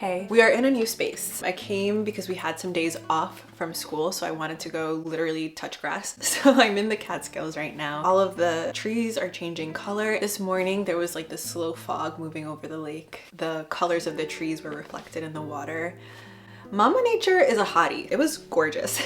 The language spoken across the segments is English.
Hey, we are in a new space. I came because we had some days off from school, so I wanted to go literally touch grass. So I'm in the Catskills right now. All of the trees are changing color. This morning there was like this slow fog moving over the lake. The colors of the trees were reflected in the water. Mama Nature is a hottie. It was gorgeous.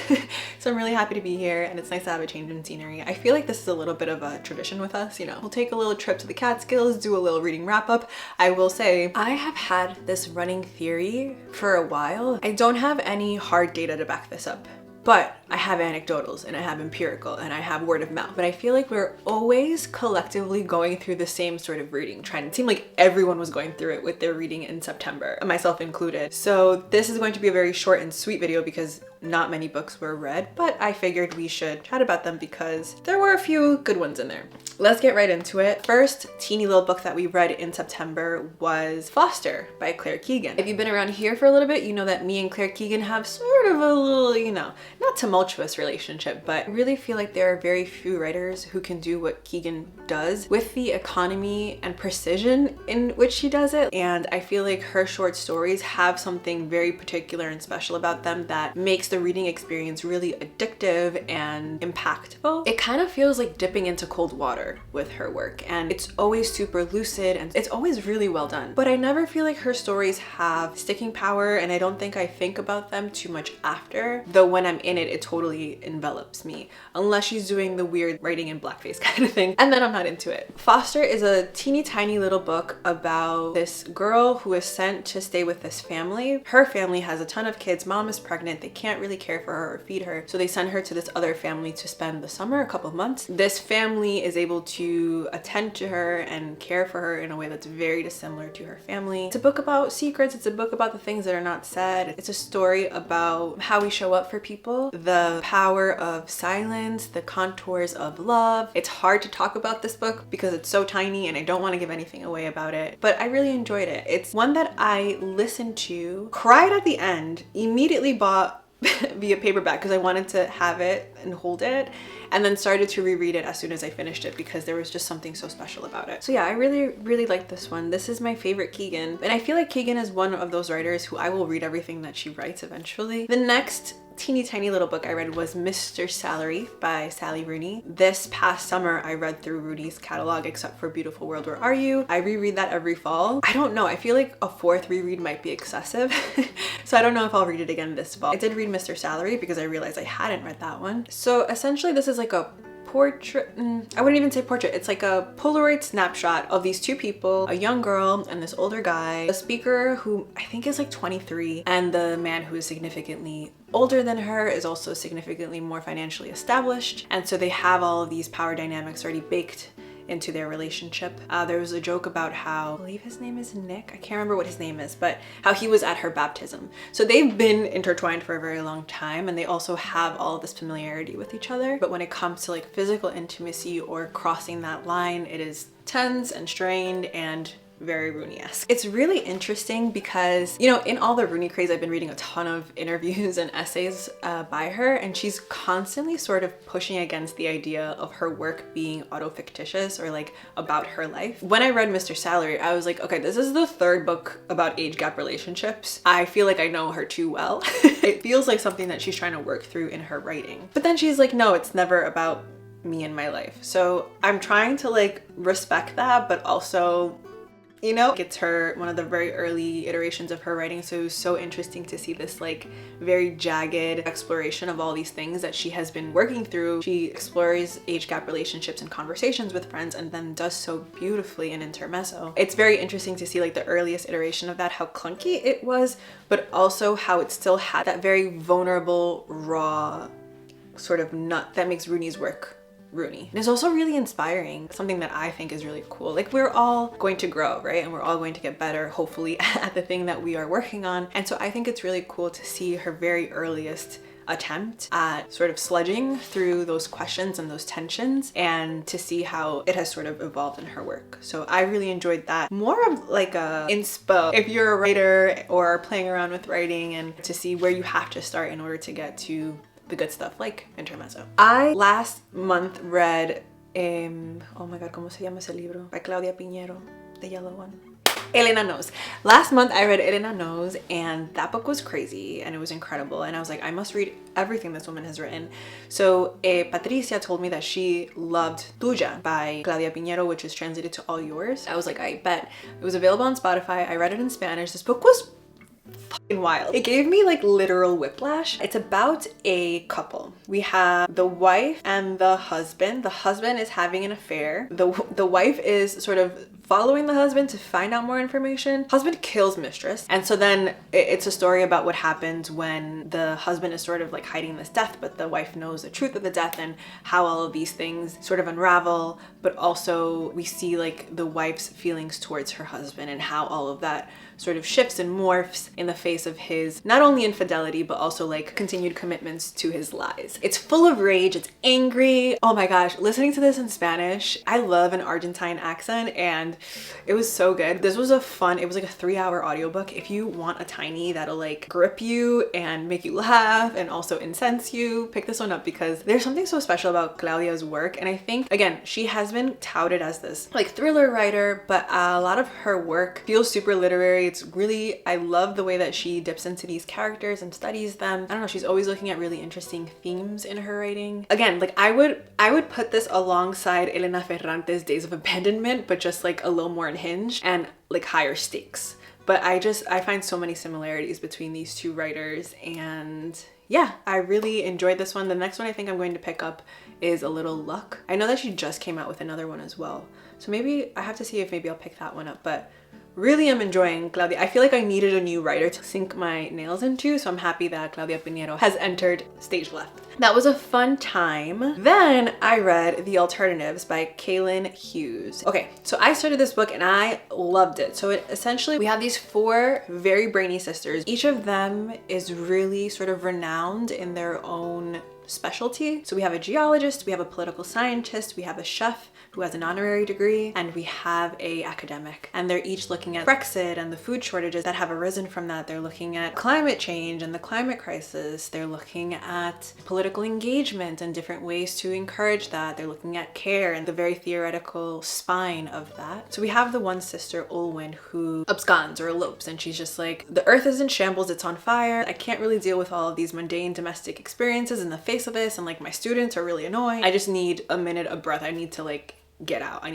So I'm really happy to be here, and it's nice to have a change in scenery. I feel like this is a little bit of a tradition with us, you know. We'll take a little trip to the Catskills, do a little reading wrap up. I will say, I have had this running theory for a while. I don't have any hard data to back this up, but I have anecdotals and I have empirical and I have word of mouth. But I feel like we're always collectively going through the same sort of reading trend. It seemed like everyone was going through it with their reading in September, myself included. So this is going to be a very short and sweet video because not many books were read, but I figured we should chat about them because there were a few good ones in there. Let's get right into it. First teeny little book that we read in September was Foster by Claire Keegan. If you've been around here for a little bit, you know that me and Claire Keegan have sort of a little, you know, not tumultuous relationship, but I really feel like there are very few writers who can do what Keegan does with the economy and precision in which she does it. And I feel like her short stories have something very particular and special about them that makes the reading experience really addictive and impactful. It kind of feels like dipping into cold water with her work, and it's always super lucid and it's always really well done. But I never feel like her stories have sticking power, and I don't think I think about them too much after, though when I'm in it, it totally envelops me, unless she's doing the weird writing in blackface kind of thing, and then I'm not into it. Foster is a teeny tiny little book about this girl who is sent to stay with this family. Her family has a ton of kids, mom is pregnant, they can't really care for her or feed her, so they send her to this other family to spend the summer, a couple of months. This family is able to attend to her and care for her in a way that's very dissimilar to her family. It's a book about secrets, it's a book about the things that are not said. It's a story about how we show up for people, the power of silence, the contours of love. It's hard to talk about this book because it's so tiny and I don't want to give anything away about it, but I really enjoyed it. It's one that I listened to, cried at the end, immediately bought via paperback because I wanted to have it and hold it, and then started to reread it as soon as I finished it because there was just something so special about it. So yeah, I really like this one. This is my favorite Keegan, and I feel like Keegan is one of those writers who I will read everything that she writes eventually. The next teeny tiny little book I read was Mr. Salary by Sally Rooney. This past summer I read through Rooney's catalog except for Beautiful World, Where Are You? I reread that every fall. I don't know, I feel like a fourth reread might be excessive. So I don't know if I'll read it again this fall. I did read Mr. Salary because I realized I hadn't read that one. So essentially this is like a portrait, I wouldn't even say portrait, it's like a Polaroid snapshot of these two people, a young girl and this older guy, the speaker who I think is like 23, and the man who is significantly older than her is also significantly more financially established, and so they have all of these power dynamics already baked into their relationship. There was a joke about how, I believe his name is Nick, I can't remember what his name is, but how he was at her baptism. So they've been intertwined for a very long time, and they also have all of this familiarity with each other. But when it comes to like physical intimacy or crossing that line, it is tense and strained and very Rooney-esque. It's really interesting because, you know, in all the Rooney craze, I've been reading a ton of interviews and essays by her, and she's constantly sort of pushing against the idea of her work being auto-fictitious or like about her life. When I read Mr. Salary, I was like, okay, this is the third book about age gap relationships. I feel like I know her too well. It feels like something that she's trying to work through in her writing. But then she's like, no, it's never about me and my life. So I'm trying to like respect that, but also, you know, it's her, one of the very early iterations of her writing, so it was so interesting to see this like very jagged exploration of all these things that she has been working through. She explores age gap relationships and conversations with friends, and then does so beautifully in Intermezzo. It's very interesting to see like the earliest iteration of that, how clunky it was, but also how it still had that very vulnerable, raw sort of nut that makes Rooney's work Rooney. And it's also really inspiring, something that I think is really cool. Like, we're all going to grow, right? And we're all going to get better, hopefully, at the thing that we are working on. And so I think it's really cool to see her very earliest attempt at sort of sludging through those questions and those tensions, and to see how it has sort of evolved in her work. So I really enjoyed that. More of like a inspo if you're a writer or are playing around with writing, and to see where you have to start in order to get to the good stuff like Intermezzo. I last month read oh my god, ¿cómo se llama ese libro? By Claudia Pineiro, the yellow one. Elena Knows. Last month I read Elena Knows, and that book was crazy and it was incredible, and I was like, I must read everything this woman has written. So Patricia told me that she loved Tuya by Claudia Pineiro, which is translated to All Yours. I was like, I bet. It was available on Spotify. I read it in Spanish. This book was fucking wild. It gave me like literal whiplash. It's about a couple. We have the wife and the husband. The husband is having an affair. The wife is sort of following the husband to find out more information. Husband kills mistress. And so then it's a story about what happens when the husband is sort of like hiding this death, but the wife knows the truth of the death, and how all of these things sort of unravel. But also we see like the wife's feelings towards her husband and how all of that sort of shifts and morphs in the face of his not only infidelity but also like continued commitments to his lies. It's full of rage, it's angry. Oh my gosh, listening to this in Spanish, I love an Argentine accent and it was so good. This was it was like a 3-hour audiobook. If you want a tiny that'll like grip you and make you laugh and also incense you, pick this one up, because there's something so special about Claudia's work. And I think, again, she has been touted as this like thriller writer, but a lot of her work feels super literary. It's really, I love the way that she dips into these characters and studies them. I don't know, she's always looking at really interesting themes in her writing. Again, like I would put this alongside Elena Ferrante's Days of Abandonment, but just like a little more unhinged and like higher stakes. But I find so many similarities between these two writers, and yeah, I really enjoyed this one. The next one I think I'm going to pick up is A Little Luck. I know that she just came out with another one as well, so maybe I have to see if maybe I'll pick that one up. But really am enjoying Claudia. I feel like I needed a new writer to sink my nails into, so I'm happy that Claudia Pineiro has entered stage left. That was a fun time. Then I read The Alternatives by Caoilinn Hughes. Okay, so I started this book and I loved it. So essentially we have these 4 very brainy sisters. Each of them is really sort of renowned in their own specialty. So we have a geologist, we have a political scientist, we have a chef who has an honorary degree, and we have a academic. And they're each looking at Brexit and the food shortages that have arisen from that. They're looking at climate change and the climate crisis. They're looking at political engagement and different ways to encourage that. They're looking at care and the very theoretical spine of that. So we have the one sister, Olwen, who absconds or elopes, and she's just like, the earth is in shambles, it's on fire. I can't really deal with all of these mundane domestic experiences in the face of this, and like my students are really annoying. I just need a minute of breath. I need to like get out.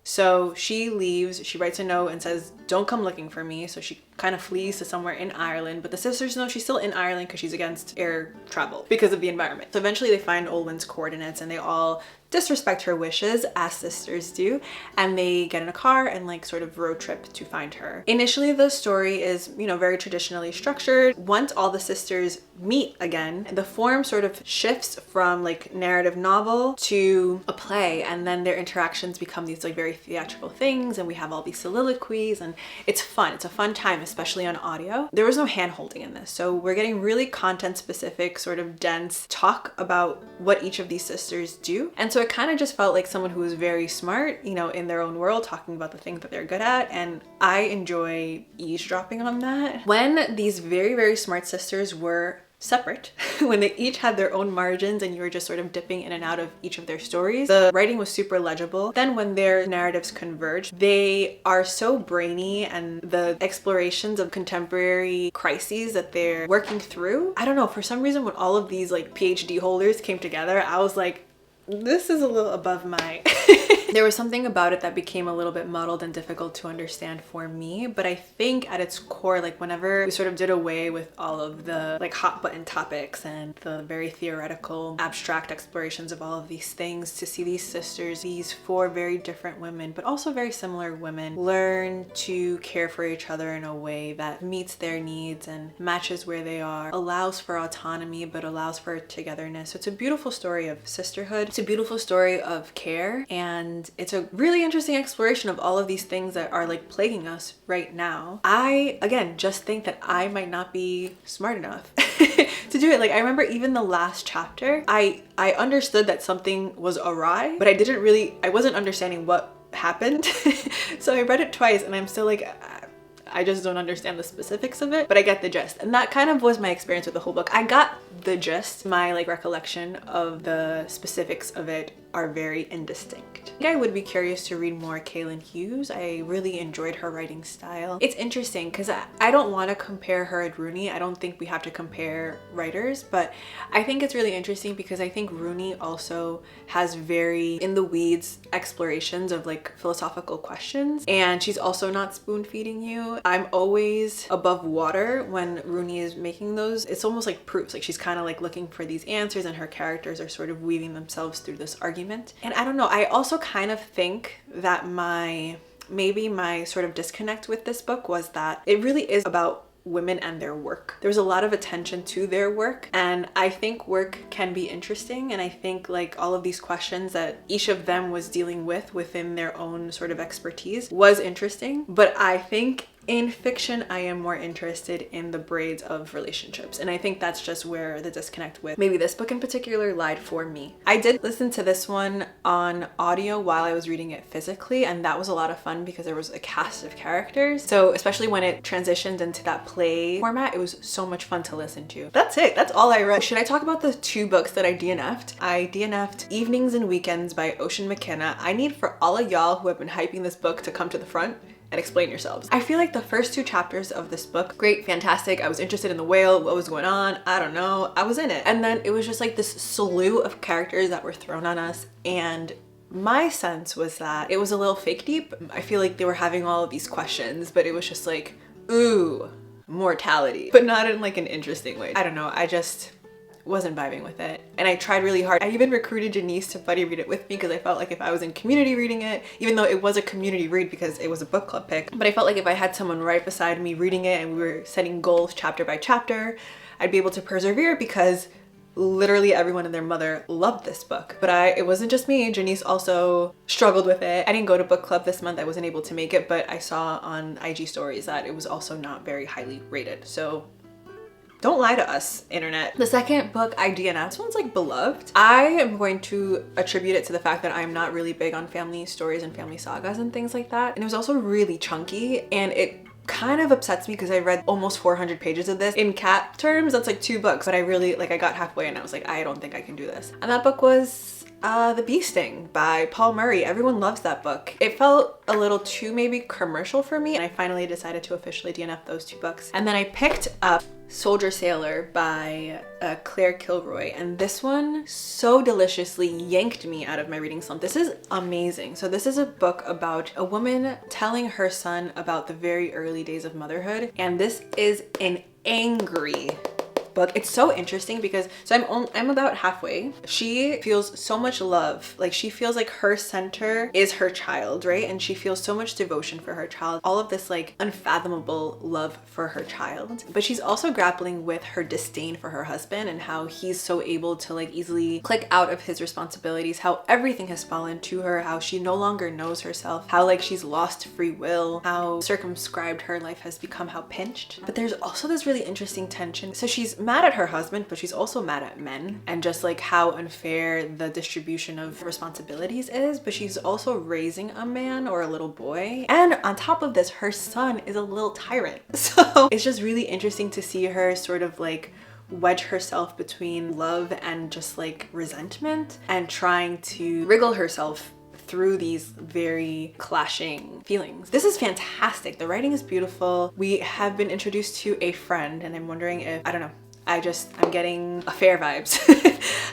So she leaves, she writes a note and says, don't come looking for me. So she kind of flees to somewhere in Ireland, but the sisters know she's still in Ireland because she's against air travel because of the environment. So eventually they find Olwen's coordinates and they all disrespect her wishes, as sisters do, and they get in a car and like sort of road trip to find her. Initially the story is, you know, very traditionally structured. Once all the sisters meet again, the form sort of shifts from like narrative novel to a play, and then their interactions become these like very theatrical things, and we have all these soliloquies, and it's fun. It's a fun time, especially on audio. There was no hand holding in this, so we're getting really content specific, sort of dense talk about what each of these sisters do. And so it kind of just felt like someone who was very smart, you know, in their own world, talking about the things that they're good at, and I enjoy eavesdropping on that. When these very, very smart sisters were separate, when they each had their own margins and you were just sort of dipping in and out of each of their stories, the writing was super legible. Then when their narratives converge, they are so brainy, and the explorations of contemporary crises that they're working through, I don't know, for some reason when all of these like PhD holders came together, I was like, this is a little above my there was something about it that became a little bit muddled and difficult to understand for me. But I think at its core, like whenever we sort of did away with all of the like hot button topics and the very theoretical abstract explorations of all of these things, to see these sisters, these 4 very different women but also very similar women, learn to care for each other in a way that meets their needs and matches where they are, allows for autonomy but allows for togetherness. So it's a beautiful story of sisterhood. It's a beautiful story of care, and it's a really interesting exploration of all of these things that are like plaguing us right now. I, again, just think that I might not be smart enough to do it. Like I remember even the last chapter, I understood that something was awry, but I wasn't understanding what happened. So I read it twice and I'm still like, I just don't understand the specifics of it, but I get the gist. And that kind of was my experience with the whole book. I got the gist. My like recollection of the specifics of it are very indistinct. I think I would be curious to read more Caoilinn Hughes. I really enjoyed her writing style. It's interesting because I don't want to compare her and Rooney. I don't think we have to compare writers, but I think it's really interesting because I think Rooney also has very in the weeds explorations of like philosophical questions, and she's also not spoon feeding you. I'm always above water when Rooney is making those. It's almost like proofs, like she's kind of like looking for these answers and her characters are sort of weaving themselves through this argument. And I don't know, I also kind of think that maybe my sort of disconnect with this book was that it really is about women and their work. There's a lot of attention to their work, and I think work can be interesting, and I think like all of these questions that each of them was dealing with within their own sort of expertise was interesting. But I think in fiction, I am more interested in the braids of relationships. And I think that's just where the disconnect with maybe this book in particular lied for me. I did listen to this one on audio while I was reading it physically, and that was a lot of fun because there was a cast of characters. So especially when it transitioned into that play format, it was so much fun to listen to. That's it. That's all I read. Should I talk about the 2 books that I DNF'd? I DNF'd Evenings and Weekends by Ocean McKenna. I need for all of y'all who have been hyping this book to come to the front and explain yourselves. I feel like the first 2 chapters of this book, great, fantastic. I was interested in the whale, what was going on, I don't know, I was in it. And then it was just like this slew of characters that were thrown on us, and my sense was that it was a little fake deep. I feel like they were having all of these questions, but it was just like, ooh, mortality, but not in like an interesting way. I don't know, I just wasn't vibing with it, and I tried really hard. I even recruited Janice to buddy read it with me because I felt like if I was in community reading it, even though it was a community read because it was a book club pick, but I felt like if I had someone right beside me reading it and we were setting goals chapter by chapter, I'd be able to persevere because literally everyone and their mother loved this book. But it wasn't just me, Janice also struggled with it. I didn't go to book club this month, I wasn't able to make it, but I saw on IG stories that it was also not very highly rated. So don't lie to us, internet. The second book I DNF'd, this one's like beloved. I am going to attribute it to the fact that I'm not really big on family stories and family sagas and things like that. And it was also really chunky, and it kind of upsets me because I read almost 400 pages of this. In cat terms, that's like 2 books, but I really, like, I got halfway and I was like, I don't think I can do this. And that book was The Bee Sting by Paul Murray. Everyone loves that book. It felt a little too maybe commercial for me, and I finally decided to officially DNF those 2 books. And then I picked up Soldier Sailor by Claire Kilroy, and this one so deliciously yanked me out of my reading slump. This is amazing. So this is a book about a woman telling her son about the very early days of motherhood, and this is an angry book. It's so interesting because I'm about halfway. She feels so much love. Like, she feels like her center is her child, right? And she feels so much devotion for her child. All of this like unfathomable love for her child. But she's also grappling with her disdain for her husband and how he's so able to like easily click out of his responsibilities, how everything has fallen to her, how she no longer knows herself, how like she's lost free will, how circumscribed her life has become, how pinched. But there's also this really interesting tension. So she's mad at her husband, but she's also mad at men and just like how unfair the distribution of responsibilities is. But she's also raising a man or a little boy, and on top of this, her son is a little tyrant. So it's just really interesting to see her sort of like wedge herself between love and just like resentment, and trying to wriggle herself through these very clashing feelings. This is fantastic. The writing is beautiful. We have been introduced to a friend, and I'm wondering if, I don't know, I'm getting affair vibes.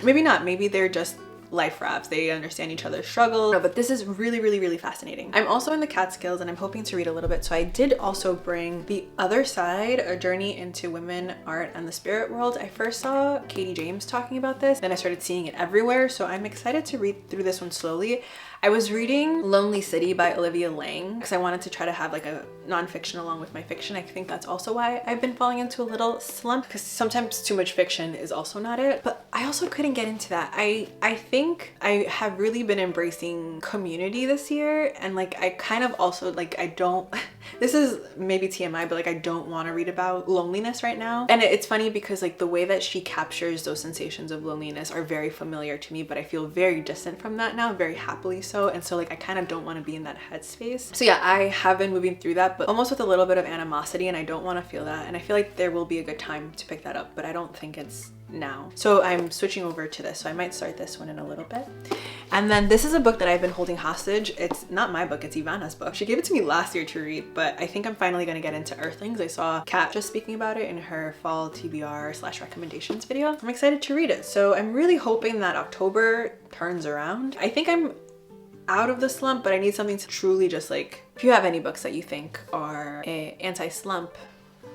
Maybe not, maybe they're just life rafts. They understand each other's struggle. No, but this is really, really, really fascinating. I'm also in the Catskills and I'm hoping to read a little bit. So I did also bring The Other Side, A Journey into Women, Art, and the Spirit World. I first saw Katie James talking about this, then I started seeing it everywhere. So I'm excited to read through this one slowly. I was reading Lonely City by Olivia Lang because I wanted to try to have like a nonfiction along with my fiction. I think that's also why I've been falling into a little slump, because sometimes too much fiction is also not it. But I also couldn't get into that. I think I have really been embracing community this year, and like I kind of also like, I don't this is maybe TMI, but like I don't want to read about loneliness right now. And it's funny because like the way that she captures those sensations of loneliness are very familiar to me, but I feel very distant from that now, very happily so. And so like I kind of don't want to be in that headspace. So yeah, I have been moving through that, but almost with a little bit of animosity, and I don't want to feel that. And I feel like there will be a good time to pick that up, but I don't think it's now. So I'm switching over to this. So I might start this one in a little bit. And then this is a book that I've been holding hostage. It's not my book, it's Ivana's book. She gave it to me last year to read, but I think I'm finally gonna get into Earthlings. I saw Kat just speaking about it in her fall TBR/recommendations video. I'm excited to read it. So I'm really hoping that October turns around. I think I'm out of the slump, but I need something to truly just like, if you have any books that you think are anti-slump,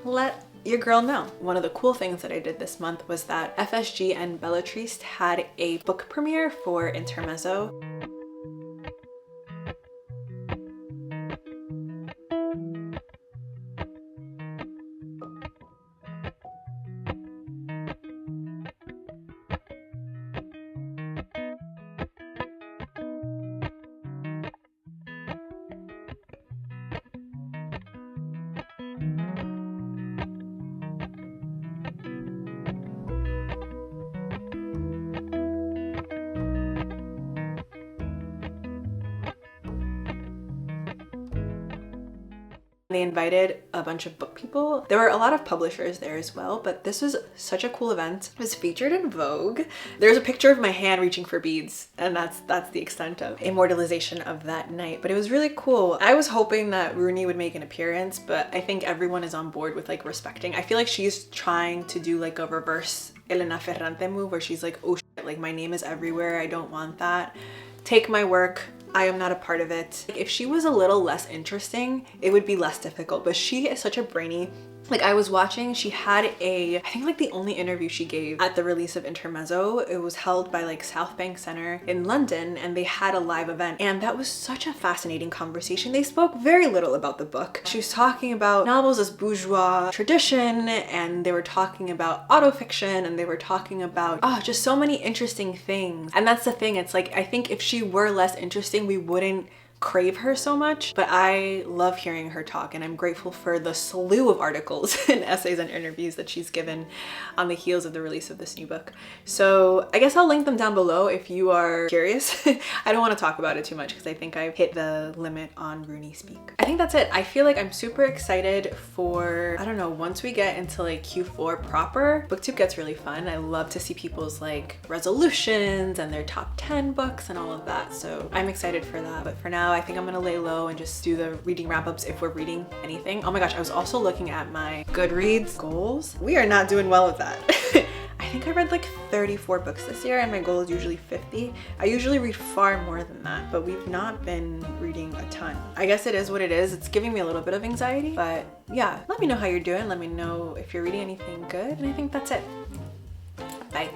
let your girl know. One of the cool things that I did this month was that FSG and Bellatriste had a book premiere for Intermezzo. They invited a bunch of book people. There were a lot of publishers there as well, but this was such a cool event. It was featured in Vogue. There's a picture of my hand reaching for beads, and that's the extent of immortalization of that night. But it was really cool. I was hoping that Rooney would make an appearance, but I think everyone is on board with like respecting. I feel like she's trying to do like a reverse Elena Ferrante move where she's like, oh shit, like my name is everywhere. I don't want that. Take my work. I am not a part of it. If she was a little less interesting, it would be less difficult, but she is such a brainy. Like I was watching, she had I think like the only interview she gave at the release of Intermezzo, it was held by like Soutchbank Center in London, and they had a live event, and that was such a fascinating conversation. They spoke very little about the book. She was talking about novels as bourgeois tradition, and they were talking about autofiction, and they were talking about just so many interesting things. And that's the thing, it's like I think if she were less interesting, we wouldn't crave her so much, but I love hearing her talk, and I'm grateful for the slew of articles and essays and interviews that she's given on the heels of the release of this new book. So I guess I'll link them down below if you are curious. I don't want to talk about it too much because I think I've hit the limit on Rooney speak. I think that's it. I feel like I'm super excited for, I don't know, once we get into like Q4 proper, booktube gets really fun. I love to see people's like resolutions and their top 10 books and all of that. So I'm excited for that. But for now, I think I'm gonna lay low and just do the reading wrap-ups if we're reading anything. Oh my gosh, I was also looking at my Goodreads goals. We are not doing well with that. I think I read like 34 books this year, and my goal is usually 50. I usually read far more than that, but we've not been reading a ton. I guess it is what it is. It's giving me a little bit of anxiety, but yeah, let me know how you're doing. Let me know if you're reading anything good, and I think that's it. Bye.